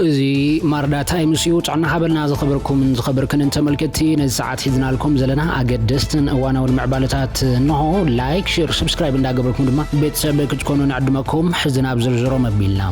زي مردا تايمس يوطعنا حبلنا زخبركن انت ملكتي نز ساعات حزنا لكم زلنا اقدستن اوانا والمعبالتات انه لايك شير سبسكرايب እንዳገበርኩም ድማ ቤተሰብ ክትኮኑ ንዕድመኩም حزنا بزرزرو مبيلنا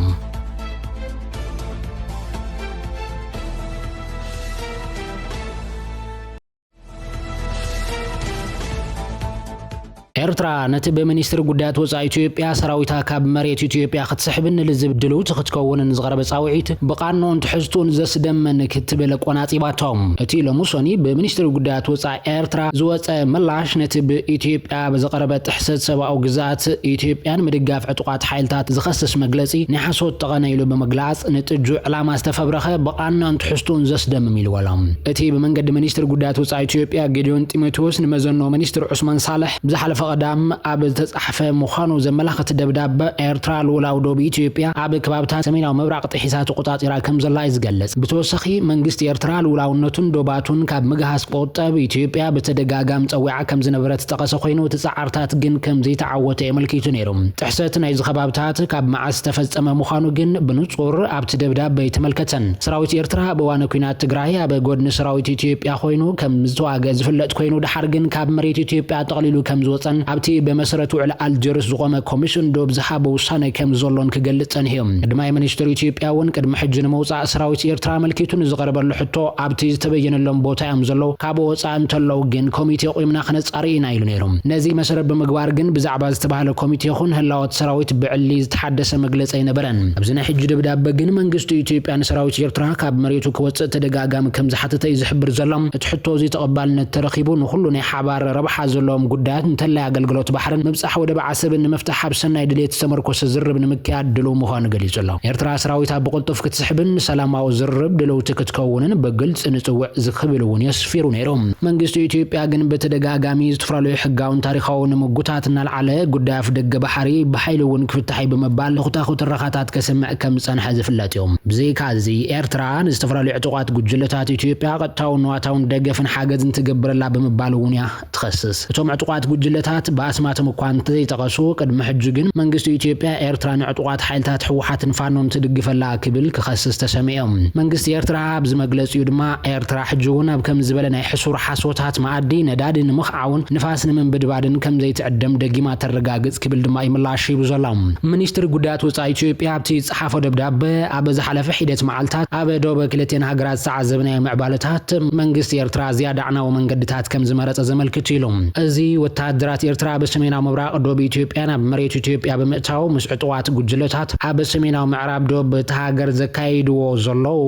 ኤርትራ ነትብ ሚኒስትር ጉዳያት ወጻኢ ኢትዮጵያ ሰራዊታ ካብ መሬት ኢትዮጵያ ክትስሕብን ለዝብድሉ ትኽትከውን ዝቀረበ ጻውዒት በቃኖን ትሕዝቱን ዘስደመን ክትበለ ቆናጺባቶም እቲ ለሙሶኒ በሚኒስትር ጉዳያት ወጻኢ ኤርትራ ዝወፀ መላሽ ነትብ ኢትዮጵያ በዘቀረበ ጥሕሰት ሰብአዊ ግዛት ኢትዮጵያን ምድጋፍ ዕጡቃት ሓይልታት ዝኸስስ መግለጺ ንሓሶት ተቐነይሉ በመግላጽ ነጥጁ ዕላማ ዝተፈብረኸ በቃኖን ትሕዝቱን ዘስደመም ይልወሎም እቲ በመንገድ ሚኒስትር ጉዳያት ወጻኢ ኢትዮጵያ ጌዲዮን ጢሞቴዎስ ንመዘኖ ሚኒስትር ዑስማን ሳልሕ ብዛሓለፈ قدام اب تصحف مخانو زملخت دبداب ኤርትራ ሉላው ዶብ ኢትዮጵያ اب ከባብታት ሰሜናዊ ምብራቅ ጥሒሳት ቁጣጢራ ከም ዘላ ይዝገለጽ ብተወሰኺ መንግስት ኤርትራ ሉላውነቱን ዶባቱን ካብ ምግሃስ ቆጠብ ኢትዮጵያ በተደጋጋም ጸዊዓ ከም ዝነበረት ተቀሰ ኮይኑ ተጻዓርታት ግን ከም ዘይተዓወተ የመልክቱ ነይሮም ጥሕሰት ናይ ዝኸባብታት ካብ ማዓስ ተፈጸመ ምኻኑ ግን ብንጹር ኣብቲ ደብዳቤ ይተመልከተን ሰራዊት ኤርትራ በዋነ ኩናት ትግራይ ኣብ ጎድኒ ሰራዊት ኢትዮጵያ ኮይኑ ከም ዝተዋገ ዝፍለጥ ኮይኑ ድሓር ግን ካብ መሬት ኢትዮጵያ ተቕሊሉ ከም ዝወፀን ኣብቲ በመሰረቱ ዕላል ጀርስ ዝቆመ ኮሚሽን ዶብ ዝሓበ ውሳነ ከም ዘሎን ክገልጽን ህዮም ድማይ ሚኒስትር ኢትዮጵያ ውን ቅድሚ ሕጂ ንመውጻእ ሰራዊት ኤርትራ መልክቱን ዝቀረበሉ ሕቶ ኣብቲ ዝተበየነሎም ቦታ እዮም ዘሎ ካብ ወጻእ እንተለው ግን ኮሚቴ ቆይምና ክነጻሪና ኢሉ ነይሮም ነዚ መሰረት በመግባር ግን ብዛዕባ ዝተባሃለ ኮሚቴ ይኹን ህላወት ሰራዊት ብዕሊ ዝተሓደሰ መግለጽ አይነበረን ኣብዝና ሕጂ ደብዳቤ ግን መንግስቱ ኢትዮጵያ ሰራዊት ኤርትራ ካብ መሬቱ ክወጽእ ተደጋጋሚ ከም ዝሓተተ ይዝሕብር ዘሎም እቲ ሕቶ እዚ ተቐባልነት ተረኺቡ ንኹሉ ናይ ሓባር ረብሓ ዘሎም ጉዳያት እንተላይ አገልግሎት ባህርን መብጻሕ ወደ ባዓሰብን መፍታሕ ሓብሰናይ ድሌት ተመርኮስ ዝርብ ንምክያድ ድሉ ምዃኑ ገሊጹሎም ኤርትራ ሰራዊት ብቁልጡፍ ክትስሕብን ሰላማዊ ዝርብ ድሉ ትክትከውንን በግልጽ ንጽውዕ ዝኽብሉን የስፊሩ ነይሮም መንግስቱ ኢትዮጵያ ግን በተደጋጋሚ ዝተፈራለዩ ሕጋውን ታሪኻውን ምጉታትና ለዓለ ጉዳይ ኣፍ ደገ ባሕሪ በኃይሉን ክፍታሕ በመባል ለኹታኹ ተረኻታት ከሰምዕ ከም ጸንሐ ዝፍለጥ እዮም ብዘይካዚ ኤርትራ ዝተፈራለዩ ዕጡቃት ጉጅለታት ኢትዮጵያ ቀጥታውን ዋታውን ደገፍን ሓገዝን ትገብረላ በመባል እውን ያ ትኸስስ እቶም ዕጡቃት ጉጅለታት በአስማተም ኳንተ ይተቀሱ ቅድመ ሕጂ ግን መንግስቱ ኢትዮጵያ ኤርትራ ንዕጡቃት ሓይልታት ሕወሓትን ፋኖን ትድግፈላ ክብል ክኸስስ ተሰሚዖም መንግስት ኤርትራ ብዝመግለጽ ድማ ኤርትራ ሕጂውን ኣብ ከም ዝበለ ናይ ሕሱር ሓሶታት ማዕዲ ነዳድን ምኽዓውን ንፋስን መንበድባድን ከም ዘይትዕደም ደጊማ ተረጋግጽ ክብል ድማ ይምላሽ ይብዘሎም ሚኒስትር ጉዳያት ወጻኢ ኢትዮጵያ ኣብቲ ጻሓፈ ደብዳቤ ኣብ ዝሓለፈ ሒደት መዓልታት ኣብ ዶብ ክልቴን ሃገራት ዝተዓዘብናዮ ምዕባለታት መንግስት ኤርትራ ዝያዳ ዕናዊ መንገድታት ከም ዝመረጸ ዘመልክቱ ኢሎም እዚ ወታደራት ኤርትራ በሰሜናዊ ምብራቅ ዶብ ኢትዮጵያ ናብ መሬት ኢትዮጵያ በመእታው ምስዕጡዋት ጉጅለታት ኣብ ሰሜናዊ ምዕራብ ዶብ ተሃገር ዘካይድዎ ዘለው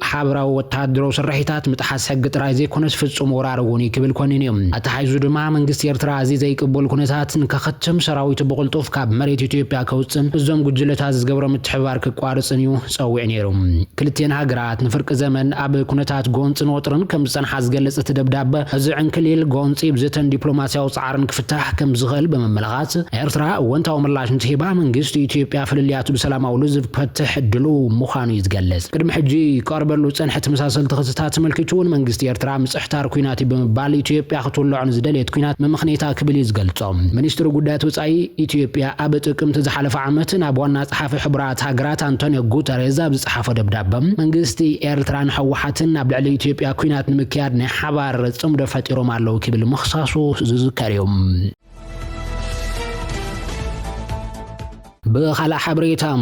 ሓብራዊ ወታደራዊ ስራሒታት ምጥሓስ ሕጊ ጥራይ ዘይኮነስ ፍጹም ወራርውን ይክብል ኮኒን እዮም ኣተሓይዙ ድማ መንግስት ኤርትራ እዚ ዘይቅበል ኩነታት ንከኸትም ሰራዊት ብቁልጡፍ ካብ መሬት ኢትዮጵያ ከውፅን እዞም ጉጅለታት ዝገብሮ ምትሕባር ክቋርጽን እዩ ጸዊዕ ነይሮም ክልቴን ሃገራት ንፍርቂ ዘመን ኣብ ኩነታት ጎንጽን ወጥርን ከም ዝጸንሓ ዝገለጽ ደብዳቤ እዚ ዕንክሊል ጎንጺ ብዘተን ዲፕሎማሲያዊ ጻዕርን ክፍታሕ ከም ዝኽእል በመመልኻት ኤርትራ ወንታው ምላሽ እንትሂባ መንግስት ኢትዮጵያ ፍልልያቱ በሰላማዊ ዝፈትሕ ድሉ ምዃኑ ይዝገለጽ ቅድሚ ሕጂ ቀርበሉ ጸንሐት መሳሰልቲ ክስታት መልክቱን መንግስት ኤርትራ ምጽሕታር ኩናት በመባል ኢትዮጵያ ክትወልዖን ዝደልየት ኩናት መምኽኔታ ክብል ይዝገልጾም ሚኒስትር ጉዳያት ወጻኢ ኢትዮጵያ ኣብ ጥቅምት ዝሓለፈ ዓመት ናብ ዋና ጸሓፊ ሕቡራት ሃገራት አንቶኒዮ ጉተሬዝ ኣብ ዝጸሓፈ ደብዳቤ መንግስት ኤርትራን ሕወሓትን ኣብ ልዕሊ ኢትዮጵያ ኩናት ንምክያድ ናይ ሓባር ጽምዶ ፈጢሮም ኣለው ክብል ምኽሳሱ ዝዝከር እዮም በኻላ ሓብሬታም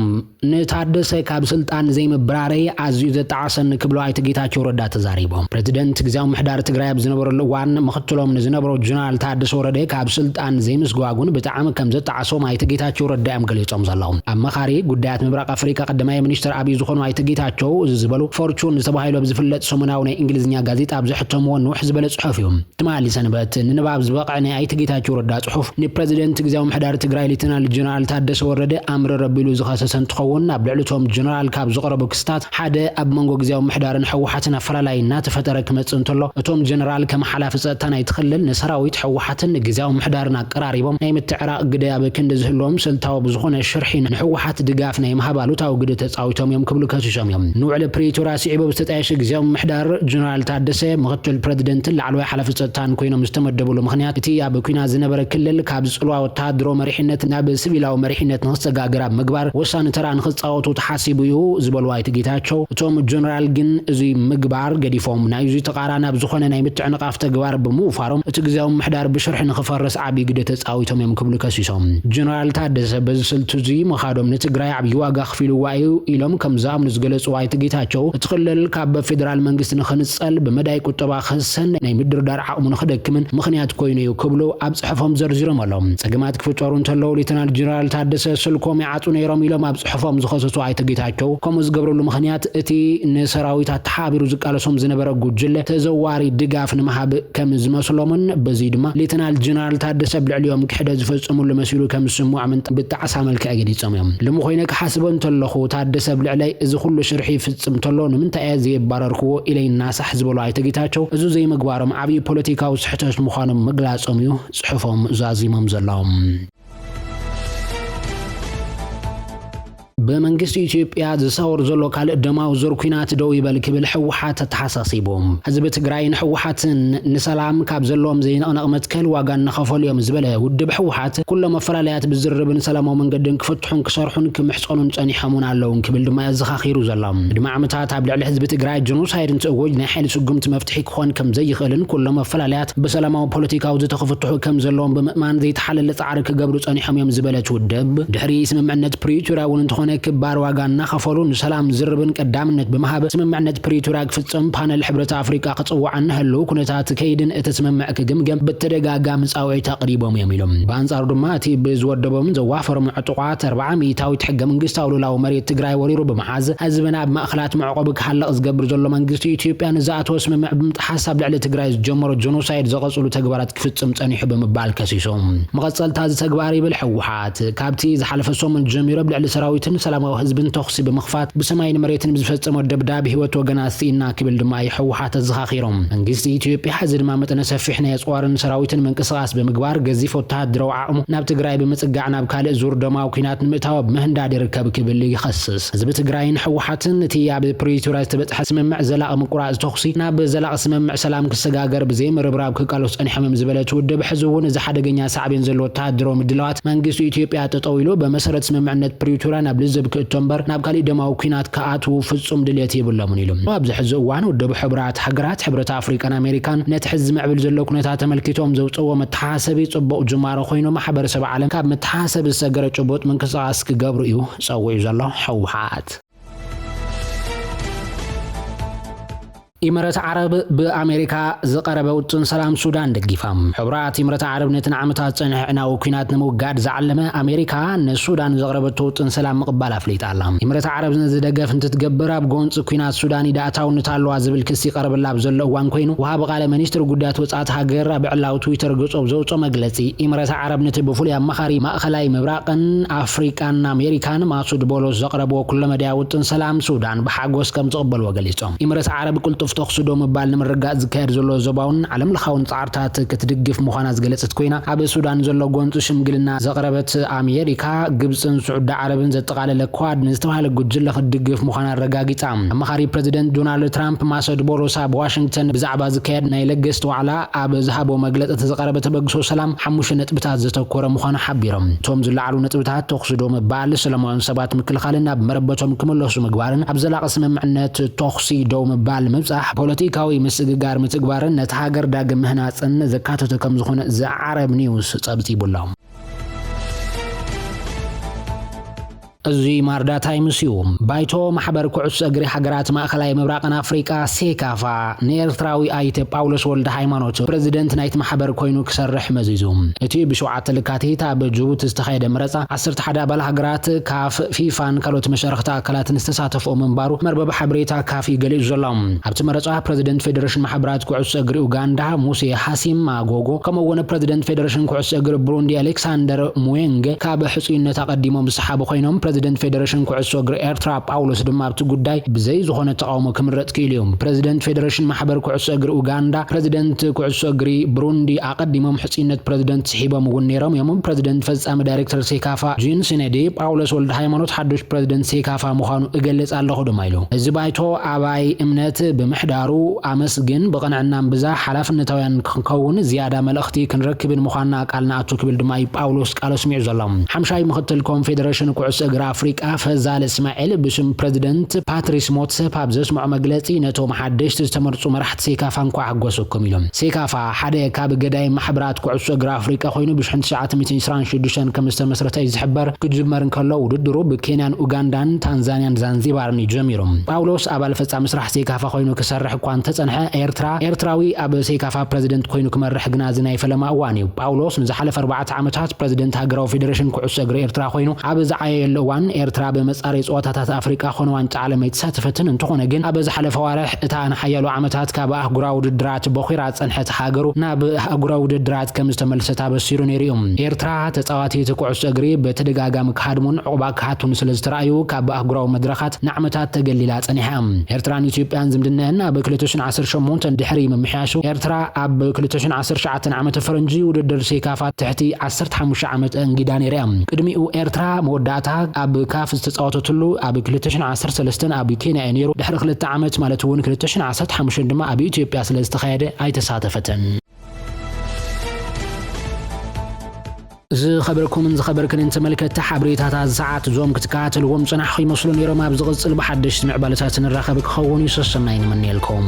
ንታደሰ ካብ ስልጣን ዘይምብራረይ ኣዝዩ ዘጣዓሰን ክብሉ ኣይተጌታቸው ረዳ ተዛሪቦም ፕሬዝደንት ግዚያዊ ምሕዳር ትግራይ ዝነበረሉ ዋን ምኽትሎም ንዝነበሩ ጀነራል ታደሰ ወረደ ካብ ስልጣን ዘይምስጓጉን ብጣዕሚ ከም ዘጣዓሶም ኣይተጌታቸው ረዳ እዮም ገሊጾም ዘለው ኣመኻሪ ጉዳያት ምብራቅ ኣፍሪካ ቀዳማይ ሚኒስትር ኣብይ ዝኾኑ ኣይተጌታቸው ዝዝበሉ ፎርቹን ዝተባሂሉ ብዝፍለጥ ሰሙናዊ ናይ እንግሊዝኛ ጋዜጣ ብዝሕተምዎ ንውሕ ዝበለ ጽሑፍ እዮም ትማሊ ሰንበት ንንባብ ዝበቕዐ ናይ ኣይተጌታቸው ረዳ ጽሑፍ ንፕሬዝደንት ግዚያዊ ምሕዳር ትግራይ ሌተናል ጀነራል ታደሰ ወረደ ኣምር ረቢሉ ዝኸሰሰን ትኸውን ኣብ ልዕሊቶም ጀነራል ካብ ዝቐረቡ ክስታት ሓደ ኣብ መንጎ ግዚያዊ ምሕዳርን ሕወሓትን ኣፈላላይ እናተፈጠረ ክመጽእ እንተሎ እቶም ጀነራል ከም ሓላፊ ጸጥታ ናይ ትኽልል ንሰራዊት ሕወሓትን ግዚያዊ ምሕዳርን ኣቀራሪቦም ናይ ምትዕራቕ ግደ ኣብ ክንዲ ዝህልዎም ስልታዊ ብዝኾነ ሽርሒ ንሕወሓት ድጋፍ ናይ ምሃባሉታዊ ግደ ተጻዊቶም እዮም ክብሉ ከሲሶም እዮም ንውዕሊ ፕሪቶሪያ ስዒቦ ዝተጣየሸ ግዚያዊ ምሕዳር ጀነራል ታደሰ ምኽትል ፕሬዝደንትን ላዕለዋይ ሓላፊ ጸጥታን ኮይኖም ዝተመደብሉ ምኽንያት እቲ ኣብ ኩናት ዝነበረ ክልል ካብ ጽልዋ ወታደራዊ መሪሕነት ናብ ሲቪላዊ መሪሕነት ንኽፀጋግር ኣብ ምግባር ወሳኒ ተራ ንኽፃወቱ ተሓሲቡ እዩ ዝበልዋ እቲ ጌታቸው እቶም ጀነራል ግን እዚ ምግባር ገዲፎም ናይ እዚ ተቃራኒ ኣብ ዝኾነ ናይ ምትዕንቃፍ ተግባር ብምውፋሮም እቲ ግዜያዊ ምሕዳር ብሽርሒ ንኽፈርስ ዓብዪ ግደ ተፃዊቶም እዮም ክብሉ ከሲሶም ጀነራል ታደሰ በዚ ስልቲ እዚ መኻዶም ንትግራይ ዓብዪ ዋጋ ከፊልዋ እዩ ኢሎም ከም ዝኣምኑ ዝገለፅዋ እቲ ጌታቸው እቲ ክልል ካብ ፌደራል መንግስቲ ንኽንፀል ብመዳይ ቁጠባ ክህሰን ናይ ምድርዳር ዓቕሙ ንኽደክምን ምኽንያት ኮይኑ እዩ ክብሉ ኣብ ፅሑፎም ዘርዚሮም ኣሎም ፀገማት ክፍጠሩ እንተለዉ ሌተናል ጀነራል ታደሰ ስልኮም ይዓፁ ነይሮም ኢሎም ኣብ ፅሑፎም ዝኸሰሱ ኣይተ ጌታቸው ከምኡ ዝገብረሉ ምኽንያት እቲ ንሰራዊታት ተሓቢሩ ዝቃለሶም ዝነበረ ጉጅለ ተዘዋሪ ድጋፍ ንምሃብ ከም ዝመስሎምን በዚ ድማ ሌተናል ጀነራል ታደሰ ብልዕሊኦም ክሕደ ዝፈፅሙሉ መሲሉ ከም ዝስሙዕ ብጣዕሳ መልክዕ ገዲፆም እዮም ልምኾይነ ክሓስቦ እንተለኹ ታደሰ ብልዕለይ እዚ ኩሉ ሽርሒ ይፍፅም እንተሎ ንምንታይ እየ ዘይባረርክዎ ኢለይ ናሳሕ ዝበሉ ኣይተ ጌታቸው እዚ ዘይምግባሮም ዓብዪ ፖለቲካዊ ስሕተት ምዃኖም ምግላፆም እዩ ጽሑፎም ዛዚሞም ዘለዎም በመንግስት ኢትዮጵያ ዝሰወር ዘሎ ካልእ ደማው ዞር ኩናት ደው ይበል ክብል ሕወሓት ተሓሳሲቦም ህዝቢ ትግራይን ሕወሓትን ንሰላም ካብ ዘለዎም ዘይነቕነቕ መትከል ዋጋ እናኸፈሉ እዮም ዝበለ ውድብ ሕወሓት ኩሎም መፈላለያት ብዝርብን ሰላማዊ መንገድን ክፍትሑን ክሰርሑን ክምሕፀኑን ፀኒሖምን ኣለውን ክብል ድማ ዘኻኺሩ ዘሎም ድማ ዓመታት ኣብ ልዕሊ ህዝቢ ትግራይ ጀኖሳይድ እንትእወጅ ናይ ሓይሊ ስጉምቲ መፍትሒ ክኾን ከም ዘይኽእልን ኩሎም መፈላለያት ብሰላማዊ ፖለቲካዊ ዝተኽፍትሑ ከም ዘለዎም ብምእማን ዘይተሓለለ ፃዕሪ ክገብሩ ፀኒሖም እዮም ዝበለት ውድብ ድሕሪ ስምምዕነት ፕሪቶሪያ እውን እንትኾነ ክባር ዋጋ እናኸፈሉ ንሰላም ዝርብን ቀዳምነት ብምሃብ ስምምዕነት ፕሪቶሪያ ክፍፅም ፓነል ሕብረት ኣፍሪቃ ክፅዋዕ እንህሉ ኩነታት ከይድን እቲ ስምምዕ ክግምገም ብተደጋጋሚ ፃውዒት ኣቕሪቦም እዮም ኢሎም ብኣንጻሩ ድማ እቲ ብዝወደቦም ዘዋፈሮም ዕጡቋት 400ዊት ሕገ መንግስታዊ ልኡላዊ መሬት ትግራይ ወሪሩ ብምሓዝ ህዝብና ኣብ ማእኸላት መዕቆቢ ክሓልቕ ዝገብር ዘሎ መንግስቲ ኢትዮጵያ ንዝኣተወ ስምምዕ ብምጥሓስ ኣብ ልዕሊ ትግራይ ዝጀመሮ ጀኖሳይድ ዘቐፅሉ ተግባራት ክፍፅም ፀኒሑ ብምባል ከሲሶም መቐፀልታ እዚ ተግባር ይብል ሕወሓት ካብቲ ዝሓለፈ ሰሙን ጀሚሩ ብልዕሊ ሰራዊትን ሰላማዊ ህዝብን ተኽሲ ብምኽፋት ብሰማይን መሬትን ብዝፈጸመ ደብዳቤ ህይወት ወገናት ሲና ክብል ድማ ሕወሓት ዘኻኺሮም መንግስቲ ኢትዮጵያ ሕዚ ድማ መጠነ ሰፊሕ ናይ ኣፅዋርን ሰራዊትን ምንቅስቓስ ብምግባር ገዚፍ ወተሃደራዊ ዓቕሙ ናብ ትግራይ ብምፅጋዕ ናብ ካልእ ዙር ደማዊ ኩናት ንምእታው ኣብ ምህንዳድ ይርከብ ክብል ይኸስስ ህዝቢ ትግራይን ሕወሓትን እቲ ኣብ ፕሪቶሪያ ዝተበፅሐ ስምምዕ ዘላቒ ምቁራፅ ተኽሲ ናብ ዘላቒ ስምምዕ ሰላም ክሰጋገር ብዘይምርብራብ ክቃለሱ ፀኒሖም እዮም ዝበለት ውድብ ሕዚ እውን እዚ ሓደገኛ ሳዕቤን ዘሎ ወተሃደራዊ ምድላዋት መንግስቲ ኢትዮጵያ ጠጠው ኢሉ በመሰረት ስምምዕነት ፕሪቶሪያ ናብ ልዝብ ክእቶምበር ናብ ካልእ ደማዊ ኩናት ከኣትዉ ፍጹም ድሌት የብሎምን ኢሎም ኣብዚ ሕዚ እዋን ውድብ ሕብራት ሃገራት ሕብረት ኣፍሪቃን ኣሜሪካን ነቲ ሕዚ ዝምዕብል ዘሎ ኩነታት ተመልኪቶም ዘውፅዎ መተሓሰቢ ጽቡቕ ጅማሮ ኮይኑ ማሕበረሰብ ዓለም ካብ መተሓሰቢ ዝሰገረ ጭቡጥ ምንቅስቓስ ክገብሩ እዩ ፀዊዑ ዘሎ ሕወሓት ኢምረት ዓረብ በአሜሪካ ዘቀረበ ውጥን ሰላም ሱዳን ደጊፋም ሕብራት ኢምረት ዓረብ ነትን ዓመታት ፀንሕናው ኩናት ንምውጋድ ዘዓለመ አሜሪካ ንሱዳን ዘቀረበቶ ውጥን ሰላም መቅባል አፍሊጣላ ኢምረት ዓረብ ዝደገፍ እንትትገብር ኣብ ጎንጽ ኩናት ሱዳን ይዳእታውነት ኣለዋ ዝብል ክስ ይቀርብላ ዘሎ እዋን ኮይኑ ወሃብ ቃለ ሚኒስትር ጉዳያት ወጻት ሃገር ብዕላው ትዊተር ገጾም ዘውጾ መግለጺ ኢምረት ዓረብ ነቲ ብፉልይ አማኻሪ ማእኸላይ ምብራቅን አፍሪካን አሜሪካን ማሱድ ቦሎስ ዘቀረበው ኩሉ መድያ ውጥን ሰላም ሱዳን በሓጎስ ከም ዝቕበልዎ ገሊጾም ኢምረት ዓረብ ቁልጡፍ ተኽስዶ መባል ንምርጋጽ ዝካየድ ዘሎ ዘባውን ዓለም ለኻውን ጻዕርታት ክትድግፍ ምዃና ዝገለጸት ኮይና ኣብ ሱዳን ዘሎ ጎንጽ ሽምግልና ዘቀረበት አሜሪካ ግብጽን ስዑድ ዓረብን ዘጠቃለለ ኳድ ንዝተባሃለ ጉጅለ ክትድግፍ ምዃና ረጋጊጻ አማኻሪ ፕሬዚደንት ዶናልድ ትራምፕ ማሱድ ቦሎስ ኣብ ዋሽንግተን ብዛዕባ ዝካየድ ናይ ለገስት ዋዕላ ኣብ ዝሃቦ መግለጽ ዘቀረበት በግሶ ሰላም 5 ነጥብታት ዘተኮረ ምዃኑ ሓቢሮም ቶም ዝለዓሉ ነጥብታት ተኽስዶ መባል ሰላማውን ሰባት ምክልኻልን ኣብ መረበቶም ክመለሱ ምግባርን ኣብ ዘላቂ ስምምዕነት ተኽሲ ደው መባል ምብጻሕ ፖለቲካዊ ምስግጋር ምትግባርን ነቲ ሃገር ዳግም ምህናጽን ዘካተተ ከም ዝኾነ ዘዓረብ ኒውስ ጸብጺቡሎም እዚ ማርዳ ታይምስ እዩ ባይቶ ማሕበር ኩዕሶ እግሪ ሃገራት ማእከላይ ምብራቅን ኣፍሪቃ ሴካፋ ንኤርትራዊ ኣይተ ጳውሎስ ወልደ ሃይማኖት ፕሬዚደንት ናይቲ ማሕበር ኮይኑ ክሰርሕ መዚዙ እቲ ብ7 ልካቲት ኣብ ጅቡቲ ዝተኻየደ ምረጻ 11 ኣባል ሃገራት ካፍ ፊፋን ካልኦት መሸርክቲ ኣካላትን ዝተሳተፍዎ ምንባሩ መርበብ ሓበሬታ ካፍ ይገሊጹ ዘሎም ኣብቲ ምረጻ ፕሬዚደንት ፌደሬሽን ማሕበራት ኩዕሶ እግሪ ኡጋንዳ ሙሴ ሐሲም ማጎጎ ከምኡ'ውን ፕሬዚደንት ፌደሬሽን ኩዕሶ እግሪ ብሩንዲ ኣሌክሳንደር ሙዌንጌ ካብ ሕጹይነት ኣቀዲሞም ዝሰሓቡ ኮይኖም ፕሬዚደንት ፌደሬሽን ኩዕሶ እግሪ ኤርትራ ጳውሎስ ድማ ኣብቲ ጉዳይ ብዘይ ዝኾነ ተቃውሞ ክምረጥ ክኢሎም ፕሬዚደንት ፌደሬሽን ማሕበር ኩዕሶ እግሪ ኡጋንዳ ፕሬዚደንት ኩዕሶ እግሪ ብሩንዲ ኣቀዲሞም ሕጽነት ፕሬዚደንት ስሒቦም እውን ነይሮም እዮም ፕሬዚደንት ፈጻሚ ዳይሬክተር ሴካፋ ጂን ሲኔዲ ጳውሎስ ወልደ ሃይማኖት ሓዱሽ ፕሬዚደንት ሴካፋ ምዃኑ እገልጽ ኣለኹ ድማ ኢሉ እዚ ባይቶ ኣባይ እምነት ብምሕዳሩ ኣመስግን ብቕንዕናን ብዛ ሓላፍነታውያን ክንከውን ዝያዳ መልእኽቲ ክንረክብን ምዃንና ቃልና ኣቱ ክብል ድማ ጳውሎስ ቃል ስሚዑ ዘሎም ሓምሻይ ምክትል ኮንፌደሬሽን ኩዕሶ እግሪ ኣፍሪቃ ፈዛል እስማኤል ብስም ፕሬዚደንት ፓትሪስ ሞትሰፕ ኣብ ዘስምዑ መግለጺ ነቶም ሓደሽቲ ዝተመርጹ መራሕቲ ሴካፋ እንኳ ሓጎሰኩም ኢሎም ሴካፋ ሓደ ካብ ገዳይ ማሕበራት ኩዕሶ እግሪ ኣፍሪቃ ኮይኑ ብ1926 ከም ዝተመስረተ ዝሕበር ክጅመር እንከሎ ውድድሩ ብኬንያን ኡጋንዳን ታንዛኒያን ዛንዚባርን ጀሚሮም ጳውሎስ ኣባል ፈጻሚ ስራሕ ሴካፋ ኮይኑ ክሰርሕ እኳ እንተጸንሐ ኤርትራዊ ኣብ ሴካፋ ፕሬዚደንት ኮይኑ ክመርሕ ግና ዝናይ ፈለማ እዋን እዩ ጳውሎስ ንዝሓለፈ 4 ዓመታት ፕሬዚደንት ሃገራዊ ፌደሬሽን ኩዕሶ እግሪ ኤርትራ ኮይኑ ኣብ ዝዓየየሉ እዋን ኤርትራ ብመጻሪ ጸወታታት ኣፍሪቃ ኮነ ዋንጫ ዓለም የተሳተፈትን እንትኾነ ግን ኣብ ዝሓለፈ ዋርሕ እታ ንሓያሉ ዓመታት ካብ ኣህጉራዊ ውድድራት በኺራ ጸንሐት ሃገሩ ናብ ኣህጉራዊ ውድድራት ከም ዝተመልሰት ኣበሲሩ ነይሮም ኤርትራ ተጻዋቲት ኩዕሶ እግሪ በተደጋጋሚ ክሃድሙን ዕቁባ ክሃቱን ስለዝተረኣዩ ካብ ኣህጉራዊ መድረኻት ንዓመታት ተገሊላ ጸኒሓ ኤርትራን ኢትዮጵያን ዝምድነአን ኣብ 2018 ድሕሪ ምምሕያሹ ኤርትራ ኣብ 2019 ዓመት ፈረንጂ ውድድር ሴካፋ ትሕቲ 15 ዓመት እንግዳ ነይራ ቅድሚኡ ኤርትራ መወዳእታ ኣብ ካፍ ዝተጻወተትሉ ኣብ 2013 ኣብ ኬንያ ነይሩ ድሕሪ 2 ዓመት ማለት እውን 2015 ድማ ኣብ ኢትዮጵያ ስለዝተኻየደ ኣይተሳተፈተን ዝኸበርኩምን ዝኸበርክን ተመልከተ ሓበሬታታት ሰዓት ዞም ክትከታተልዎም ጽናሕ ይመስሉ ነይሮም ኣብ ዝቕጽል ብሓድሽ ምዕባለታት ንራኸብ ክኸውን ይሰሰናይ ንመንየልኩም